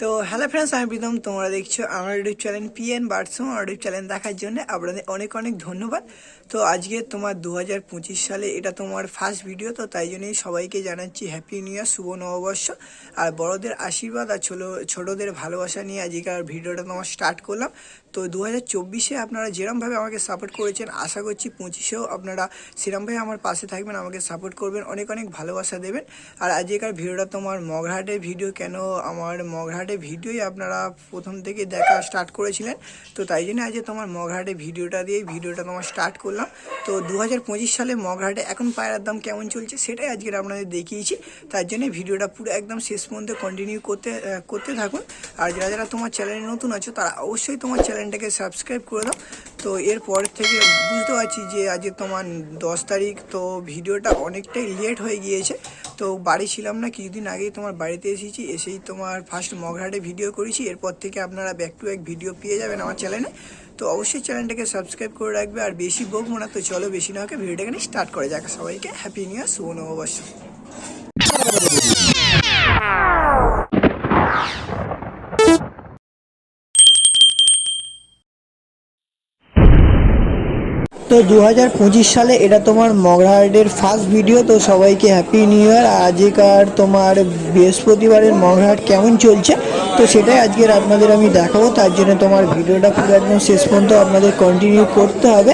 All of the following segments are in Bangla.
তো হ্যালো ফ্রেন্ডস, আমি প্রীতম। তোমরা দেখছো আমার ইউটিউব চ্যানেল পিএন বার্ডসো। আমার ইউটিউব চ্যানেল দেখার জন্য আপনাদের অনেক অনেক ধন্যবাদ। তো আজকে তোমার 2025 সালে এটা তোমার ফার্স্ট ভিডিও, তো তাই জন্যই সবাইকে জানাচ্ছি হ্যাপি নিউ ইয়ার, শুভ নববর্ষ। আর বড়দের আশীর্বাদ আর ছোটোদের ভালোবাসা নিয়ে আজকের ভিডিওটা তোমার স্টার্ট করলাম। তো 2024-এ আপনারা যেরমভাবে আমাকে সাপোর্ট করেছেন, আশা করছি 25-এও আপনারা সেরমভাবে আমার পাশে থাকবেন, আমাকে সাপোর্ট করবেন, অনেক অনেক ভালোবাসা দেবেন। আর আজকের ভিডিওটা তোমার মগরাহাটের ভিডিও। কেন আমার মগরাহাটের ভিডিওই আপনারা প্রথম থেকে দেখা স্টার্ট করেছিলেন, তো তাই জন্য আজকে তোমার মগরাহাটের ভিডিওটা দিয়েই ভিডিওটা তোমার স্টার্ট করলাম। তো 2025 সালে মগরাহাটে এখন পায়রার দাম কেমন চলছে সেটাই আজকের আপনাদের দেখিয়েছি। তার জন্য ভিডিওটা পুরো একদম শেষ পর্যন্ত কন্টিনিউ করতে থাকুন। আর যারা যারা তোমার চ্যানেলে নতুন আছো তারা অবশ্যই তোমার চ্যানেলটাকে সাবস্ক্রাইব করে দাও। তো এরপর থেকে বুঝতে পারছি যে আজকে তোমার 10 তারিখ, তো ভিডিওটা অনেকটাই লেট হয়ে গিয়েছে। তো বাড়ি ছিলাম না, কিছুদিন আগেই তোমার বাড়িতে এসেই তোমার ফার্স্ট মগরাহাটে ভিডিও করেছি। এরপর থেকে আপনারা ব্যাক টু ব্যাক ভিডিও পেয়ে যাবেন আমার চ্যানেলে। তো অবশ্যই চ্যানেলটাকে সাবস্ক্রাইব করে রাখবে। আর বেশি বকবো না, তো চলো বেশি না হোক ভিডিওটাকে স্টার্ট করে যাক। সবাইকে হ্যাপি নিউ ইয়ার, শুভ নববর্ষ। তো 2025 সালে এটা তোমার মগরাহাটের ফার্স্ট ভিডিও। তো সবাইকে হ্যাপি নিউ ইয়ার। আজকের তোমার বৃহস্পতিবারের মগরাহাট কেমন চলছে তো সেটাই আজকের আপনাদের আমি দেখাবো। তার জন্য তোমার ভিডিওটা পুরো একদম শেষ পর্যন্ত আপনাদের কন্টিনিউ করতে হবে।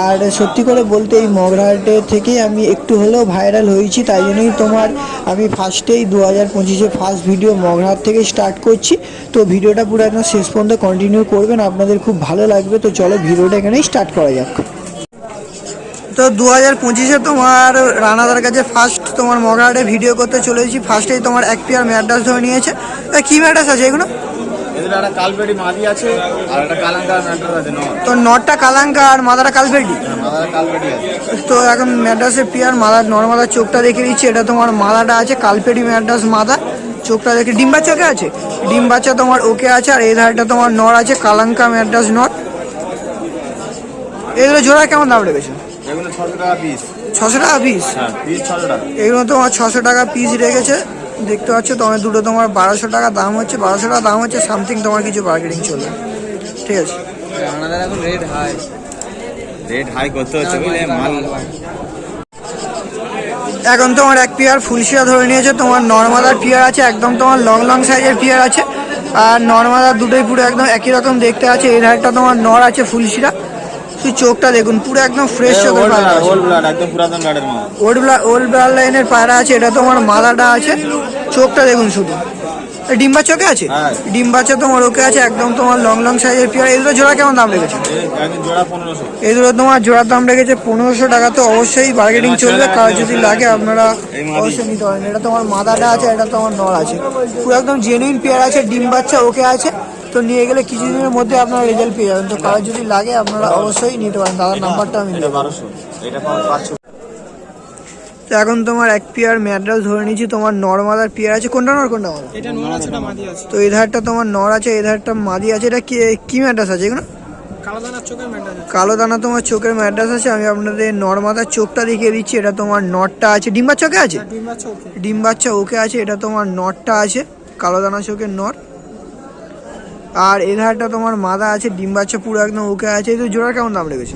আর সত্যি করে বলতে এই মগরাহাটের থেকেই আমি একটু হলেও ভাইরাল হয়েছি, তাই জন্যই তোমার আমি ফার্স্টেই 2025-এ ফার্স্ট ভিডিও মগরাহাট থেকে স্টার্ট করছি। তো ভিডিওটা পুরো একদম শেষ পর্যন্ত কন্টিনিউ করবেন, আপনাদের খুব ভালো লাগবে। তো চলো ভিডিওটা এখানেই স্টার্ট করা যাক। তো 2025-এ তোমার রানাদার কাছে ফার্স্ট তোমার মগরাহাটে ভিডিও করতে চলেছি। ফার্স্টেই তোমার এক পেয়ার ম্যাড্রাস ধরে নিয়েছে। কী ম্যাড্রাস আছে এগুলো? একটা কালপেটি মাদি আছে আর একটা কালাঙ্কার ম্যাড্রাস আছে। তো নটটা কালাঙ্কা আর মাদাটা কালপেটি। মাদার কালপেটি আছে। তো এখন ম্যাড্রাসের পেয়ার মাদার নর্মাদার চোখটা দেখে দিচ্ছি। এটা তোমার মাদাটা আছে কালপেটি ম্যাড্রাস মাদা, চোখটা দেখে ডিম বাচ্চা ওকে আছে, ডিম বাচ্চা তোমার ওকে আছে। আর এই ধারটা তোমার নর আছে কালাঙ্কা ম্যাড্রাস নর। এগুলো জোড়া কেমন দাম রেখেছে? এগুলো 600 টাকা পিস। 600 টাকা পিস? হ্যাঁ, পিস 600 টাকা। এগুলো তোমার 600 টাকা পিস রেখেছে, দেখতে পাচ্ছ। তোমার দুটো তোমার 1200 টাকা দাম হচ্ছে। 1200 টাকা দাম হচ্ছে, সামথিং তোমার কিছু বার্গেনিং চলবে, ঠিক আছে। আমাদের এখন রেট হাই করতে হচ্ছে বলে মাল। এখন তোমার এক পেয়ার ফুলশিয়া ধরে নিয়েছে। তোমার নর্মাদার পেয়ার আছে, একদম তোমার লং লং সাইজের পেয়ার আছে। আর নর্মাদার দুটোই পুরো একদম একই রকম দেখতে আছে। এই ধারটা তোমার নর আছে ফুলশিরা। তুই চোখটা দেখুন, পুরো একদম ফ্রেশ চোখের পায়রা আছে। একদম পুরাতন গাড়ির মাল। ওল্ড ব্লাড লাইনের পায়রা আছে। এটা তোমার মাদাটা আছে, চোখটা দেখুন শুধু। ডিম বাচ্চা ওকে আছে? ডিম বাচ্চা তোমার ওকে আছে, একদম তোমার লং লং সাইজের পেয়ার। এগুলো জোড়া কেমন দাম রেখেছে? এগুলো তোমার জোড়ার দাম রেখেছে 1500 টাকা। তো অবশ্যই বার্গেনিং চলবে, কার যদি লাগে আপনারা অবশ্যই নিতে পারেন। এটা তোমার মাদাটা আছে, এটা তোমার নর আছে, পুরো একদম জেনুইন পেয়ার আছে। ডিম বাচ্চা ওকে আছে। তো নিয়ে গেলে কিছুদিনের মধ্যে আপনারা রেজাল্ট পেয়ে যাবেন। তো কার যদি লাগে আপনারা অবশ্যই নিতে পারেন। দাদার নাম্বারটা আমি দেবো। তো এখন তোমার এক পেয়ার ম্যাড্রাস ধরে নিচ্ছি। তোমার নর্মাদার পেয়ার আছে। কোনটা নর কোনটা মাদি? এটা নর আছে না মাদি আছে। তো এই ধারটা তোমার নর আছে, এই ধারটা মাদি আছে। এটা কি ম্যাড্রাস আছে এগুলো? কালো দানার চোখের ম্যাড্রাস আছে। কালো দানা তোমার চোখের ম্যাড্রাস আছে। আমি আপনাদের নর্মাদার চোখটা দেখিয়ে দিচ্ছি। এটা তোমার নটটা আছে, ডিম বাচ্চা ওকে আছে? ডিম বাচ্চা ওকে। ডিম বাচ্চা ওকে আছে। এটা তোমার নটটা আছে, কালো দানা চোখের নর। আর এই ধারটা তোমার মাদা আছে, ডিম বাচ্চা পুরো একদম ওকে আছে। এই তো জোড়ার কেমন দাম রেখেছে?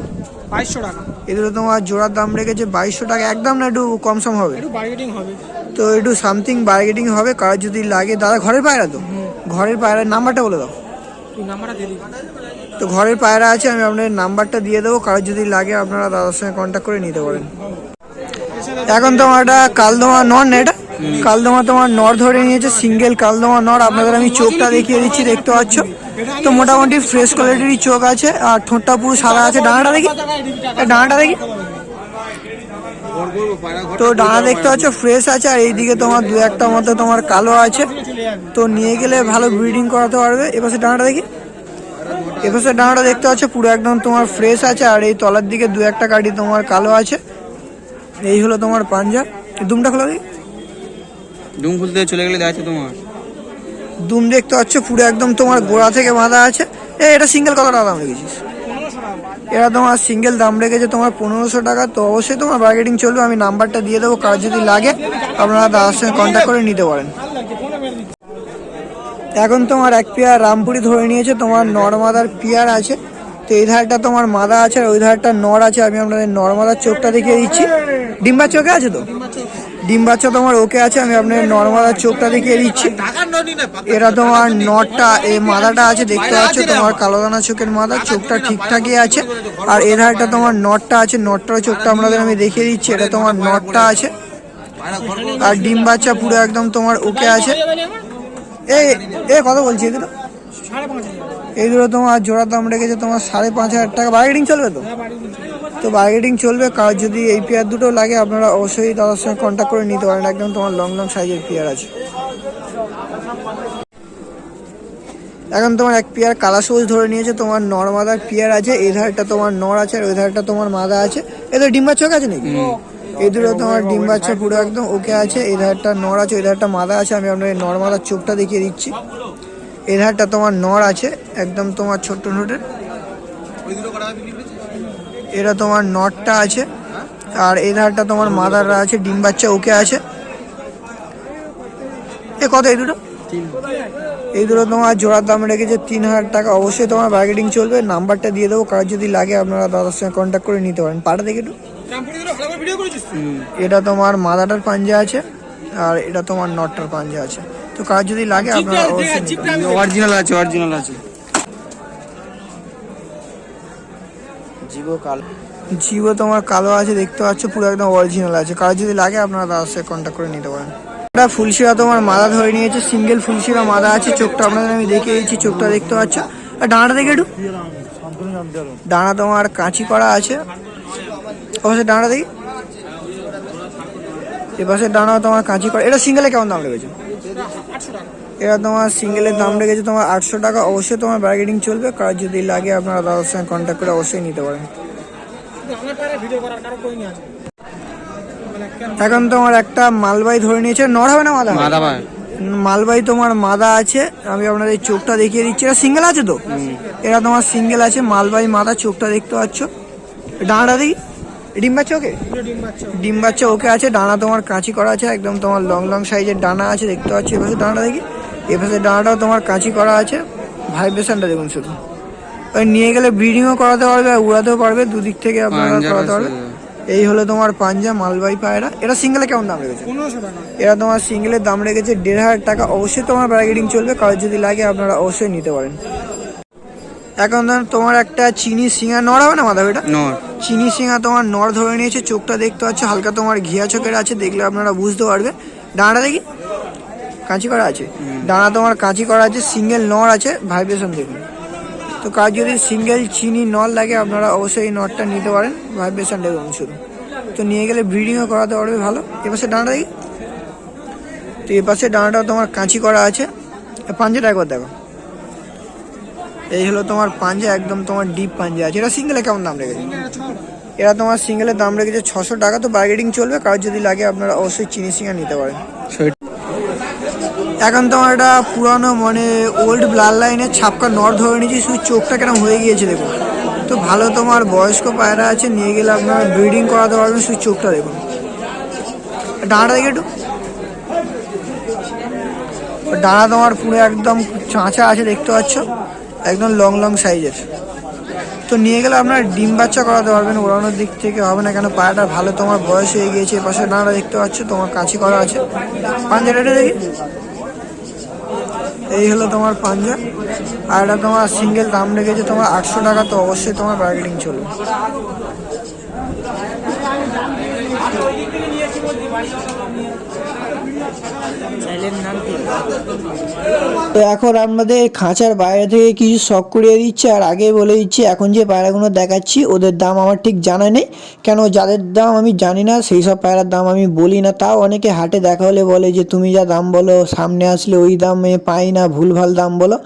2200 টাকা। এগুলো তোমার জোড়ার দাম রেখেছে 2200 টাকা। একদম না একটু কম সম হবে? একটু বার্গেনিং হবে। তো একটু সামথিং বার্গেনিং হবে, কার যদি লাগে। দাদা ঘরের পায়রা তো? ঘরের পায়রার নাম্বারটা বলে দাও। তুই নাম্বারটা দিয়ে দিবি। তো ঘরের পায়রা আছে, আমি আপনাদের নাম্বারটা দিয়ে দেবো। কারোর যদি লাগে আপনারা দাদার সঙ্গে কন্ট্যাক্ট করে নিতে পারেন। এখন তোমার একটা কালদমা নর না, এটা কালদমা তোমার নর ধরে নিয়েছে, সিঙ্গেল কালদমা নর। আপনাদের আমি চোখটা দেখিয়ে দিচ্ছি, দেখতে পাচ্ছ। তো মোটামুটি ফ্রেশ কোয়ালিটির চোখ আছে। আর ঠোঁটটা পুরো সাদা আছে। ডানাটা দেখি, ডানাটা দেখি। তো ডানা দেখতে পাচ্ছ ফ্রেশ আছে। আর এইদিকে তোমার দু একটা মতো তোমার কালো আছে। তো নিয়ে গেলে ভালো ব্রিডিং করাতে পারবে। এপাশে ডানাটা দেখি, এপাশে ডানাটা দেখতে পাচ্ছ পুরো একদম তোমার ফ্রেশ আছে। আর এই তলার দিকে দু একটা কাঠি তোমার কালো আছে। এই হলো তোমার পাঞ্জা। দুমটা খোলা দেখি। দুম খুলতে চলে গেলে দেখাচ্ছে তোমার। দুম দেখতে পাচ্ছ পুরো একদম তোমার গোড়া থেকে বাঁধা আছে। এটা সিঙ্গেল কত টাকা দাম রেখেছিস? এরা তোমার সিঙ্গেল দাম রেখেছে তোমার 1500 টাকা। তো অবশ্যই তোমার বার্গেনিং চলবে। আমি নাম্বারটা দিয়ে দেবো, কার যদি লাগে আপনারা দাদার সঙ্গে কন্ট্যাক্ট করে নিতে পারেন। এখন তোমার এক পেয়ার রামপুরি ধরে নিয়েছে, তোমার নরমাদার পেয়ার আছে। তো এই ধারটা তোমার মাদা আছে আর ওই ধারটা নর আছে। আমি আপনাদের নরমাদার চোখটা দেখিয়ে দিচ্ছি। ডিম্বার চোখে আছে তো, ডিম বাচ্চা তোমার ওকে আছে। আমি আপনাদের নরমাদার চোখটা দেখিয়ে দিচ্ছি। এরা তোমার নরটা এই মাদাটা আছে দেখতে পাচ্ছ, তোমার কালো দানা চোখের মাদা, চোখটা ঠিকঠাকই আছে। আর এ ধারটা তোমার নরটা আছে, নরটার চোখটা আপনাদের আমি দেখিয়ে দিচ্ছি। এটা তোমার নরটা আছে আর ডিম বাচ্চা পুরো একদম তোমার ওকে আছে। এ কত বলছি এই দুটো? এই দুটো তোমার জোড়ার দাম রেখেছে তোমার 5,500 টাকা। বার্গেটিং চলবে তো? তো বার্গেটিং চলবে। কার যদি এই পেয়ার দুটো লাগে আপনারা অবশ্যই দাদার সঙ্গে কন্ট্যাক্ট করে নিতে পারেন। একদম তোমার লং লং সাইজের পেয়ার আছে। এখন তোমার এক পেয়ার কালা সবুজ ধরে নিয়েছে, তোমার নর মাদার পেয়ার আছে। এই ধারটা তোমার নর আছে আর ওই ধারটা তোমার মাদা আছে। এদের ডিম্বার চোখ আছে নাকি? এই দুটো তোমার ডিম বাচ্চা পুরো একদম ওকে আছে। এই ধারটা নর আছে, ওই ধারটা মাদা আছে। আমি আপনার নর মাদার চোখটা দেখিয়ে দিচ্ছি। এই ধারটা তোমার নর আছে একদম তোমার ছোট্ট নোটের। এটা তোমার নটটা আছে আর এই ধারটা তোমার মাদাররা আছে, ডিম বাচ্চা ওকে আছে। এ কত এই দুটো? এই দুটো তোমার জোড়ার দাম রেখেছে 3,000 টাকা। অবশ্যই তোমার বার্গেটিং চলবে। নাম্বারটা দিয়ে দেবো, কার যদি লাগে আপনারা দাদার সঙ্গে কন্ট্যাক্ট করে নিতে পারেন। পাটা দেখে একটু। এটা তোমার মাদাটার পাঞ্জা আছে আর এটা তোমার নটটার পাঞ্জা আছে। তো কার যদি লাগে আপনারা অবশ্যই নিতে পারেন। অরিজিনাল আছে, অরিজিনাল আছে। জিও তোমার কালো আছে দেখতে পাচ্ছ, পুরো একদম অরিজিনাল আছে। কার যদি লাগে আপনারা দাদার সাথে কন্ট্যাক্ট করে নিতে পারেন। এটা ফুলশিরা তোমার মাদা ধরে নিয়েছে, সিঙ্গেল ফুলশিরা মাদা আছে। চোখটা আপনাদের আমি দেখিয়ে দিচ্ছি, চোখটা দেখতে পাচ্ছ। আর ডানাটা দেখে একটু। ডানা তোমার কাঁচি করা আছে। অবশ্যই ডানাটা দেখি। এপাশে ডানাও তোমার কাঁচি করা। এটা সিঙ্গেলে কেমন দাম রেখেছে? এটা তোমার সিঙ্গেলের দাম রেখেছে তোমার 800 টাকা। অবশ্যই তোমার বার্গেটিং চলবে। কার যদি লাগে আপনারা দাদার সঙ্গে কন্ট্যাক্ট করে অবশ্যই নিতে পারেন। এখন তোমার একটা মালবাই ধরে নিয়েছে, নর হবে না মাদা? মাদা ভাই, মালবাই তোমার মাদা আছে। আমি আপনাদের চোখটা দেখিয়ে দিচ্ছি। এটা সিঙ্গেল আছে তো? এরা তোমার সিঙ্গেল আছে, মালবাই মাদা, চোখটা দেখতে পাচ্ছ। ডানাটা দেখি। ডিম বাচ্চা ওকে? ডিম বাচ্চা ওকে আছে। ডানা তোমার কাঁচি করা আছে, একদম তোমার লং লং সাইজের ডানা আছে দেখতে পাচ্ছ। এপাশে ডানাটা দেখি। এপাশে ডানাটাও তোমার কাঁচি করা আছে। ভাইব্রেশনটা দেখুন শুধু। ওই নিয়ে গেলে ব্রিডিংও করাতে পারবে আর উড়াতেও পারবে, দুদিক থেকে আপনারা করাতে পারবে। এই হলো তোমার পাঞ্জা মালবাই পায়রা। এটা সিঙ্গেলে কেমন দাম রেখেছে? 1500 টাকা। এরা তোমার সিঙ্গেলের দাম রেখেছে 1,500 টাকা। অবশ্যই তোমার বার্গেটিং চলবে। কারো যদি লাগে আপনারা অবশ্যই নিতে পারেন। এখন তোমার একটা চিনি সিঙা নর হবে না মাধব? এটা নর। চিনি সিঙা তোমার নর ধরে নিয়েছে। চোখটা দেখতে পাচ্ছ হালকা তোমার ঘিয়া চোখের আছে, দেখলে আপনারা বুঝতে পারবে। ডানাটা দেখি। কাঁচি করা আছে। ডানা তোমার কাঁচি করা আছে, সিঙ্গেল নর আছে। ভাইব্রেশন দেখুন। তো কার যদি সিঙ্গেল চিনি নর লাগে আপনারা অবশ্যই এই নরটা নিতে পারেন। ভাইব্রেশন দেখুন শুধু। তো নিয়ে গেলে ব্রিডিংও করাতে পারবে ভালো। এপাশে ডানাটা দেখি। তো এপাশে ডানাটাও তোমার কাঁচি করা আছে। পাঞ্জাটা একবার দেখো। এই হলো তোমার পাঞ্জা, একদম তোমার ডিপ পাঞ্জা আছে। এটা সিঙ্গেলে কেমন দাম রেখেছে? এরা তোমার সিঙ্গেলের দাম রেখেছে 600 টাকা। তো বার্গেটিং চলবে। কার যদি লাগে আপনারা অবশ্যই চিনি সিঙ্গা নিতে পারেন। এখন তোমার একটা পুরানো মানে ওল্ড ব্লাড লাইনের ছাপকা নর ধরে নিয়েছি। শুধু চোখটা কেন হয়ে গিয়েছে দেখুন। তো ভালো তোমার বয়স্ক পায়রা আছে, নিয়ে গেলে আপনারা ব্রিডিং করাতে পারবেন। শুধু চোখটা দেখুন। ডানাটা দেখে একটু। ডানা তোমার পুরো একদম চাঁচা আছে দেখতে পাচ্ছ, একদম লং লং সাইজের। তো নিয়ে গেলে আপনারা ডিম বাচ্চা করাতে পারবেন। ওড়ানোর দিক থেকে হবে না, কেন পায়রাটা ভালো তোমার বয়স হয়ে গিয়েছে। এপাশে ডানাটা দেখতে পাচ্ছ তোমার কাঁচি করা আছে। পাঞ্জাটা দেখি। এই হলো তোমার পাঞ্জা। আর এটা তোমার সিঙ্গেল দাম রেখেছে তোমার 800 টাকা। তো অবশ্যই তোমার বার্গেটিং চলবে। তো এখন আমাদের খাঁচার বাইরে থেকে কিছু শখ করিয়ে দিচ্ছে। আর আগে বলে দিচ্ছি, এখন যে পায়রাগুলো দেখাচ্ছি ওদের দাম আমার ঠিক জানা নেই, কেন যাদের দাম আমি জানি না সেই সব পায়রার দাম আমি বলি না। তাও অনেকে হাটে দেখা হলে বলে যে তুমি যা দাম বলো সামনে আসলে ওই দামে পাই না, ভুলভাল দাম বলো।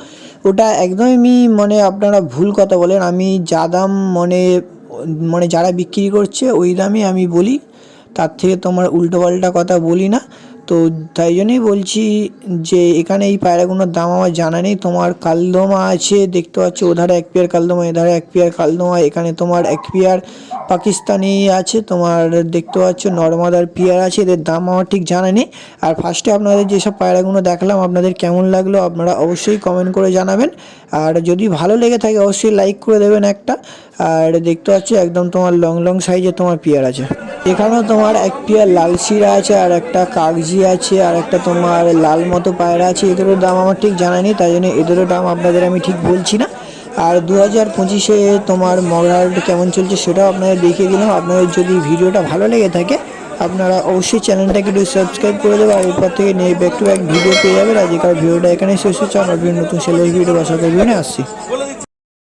ওটা একদমই মানে আপনারা ভুল কথা বলেন। আমি যা দাম মানে যারা বিক্রি করছে ওই দামই আমি বলি, তার থেকে তোমার উল্টোপাল্টা কথা বলি না। তো তাই জন্যই বলছি যে এখানে এই পায়রাগুলোর দাম আমার জানা নেই। তোমার কালদমা আছে, দেখতে পাচ্ছ ওধারে এক পেয়ার কালদমা, এধারে এক পেয়ার কালদমা, এখানে তোমার এক পেয়ার পাকিস্তানি আছে, তোমার দেখতে পাচ্ছ নর্মাদার পেয়ার আছে। এদের দাম আমার ঠিক জানা নেই। আর ফার্স্টে আপনাদের যেসব পায়রাগুলো দেখালাম আপনাদের কেমন লাগলো আপনারা অবশ্যই কমেন্ট করে জানাবেন। আর যদি ভালো লেগে থাকে অবশ্যই লাইক করে দেবেন একটা। আর দেখতে পাচ্ছ একদম তোমার লং লং সাইজে তোমার পেয়ার আছে। এখানেও তোমার এক পেয়ার লাল শিরা আছে, আর একটা কাগজি আছে, আর একটা তোমার লাল মতো পায়রা আছে। এদেরও দাম আমার ঠিক জানা নেই, তাই জন্য এদেরও দাম আপনাদের আমি ঠিক বলছি না। আর 2025-এ তোমার মগরাহাট কেমন চলছে সেটাও আপনাদের দেখিয়ে দিলাম। আপনাদের যদি ভিডিওটা ভালো লেগে থাকে আপনারা অবশ্যই চ্যানেলটাকে একটু সাবস্ক্রাইব করে দেবেন। আর এরপর থেকে ব্যাক টু ব্যাক ভিডিও পেয়ে যাবেন। আজকের ভিডিওটা এখানে শেষ হচ্ছে। আমরা নতুন সেলের ভিডিও বা সরকারি ভিডিও নিয়ে আসছি।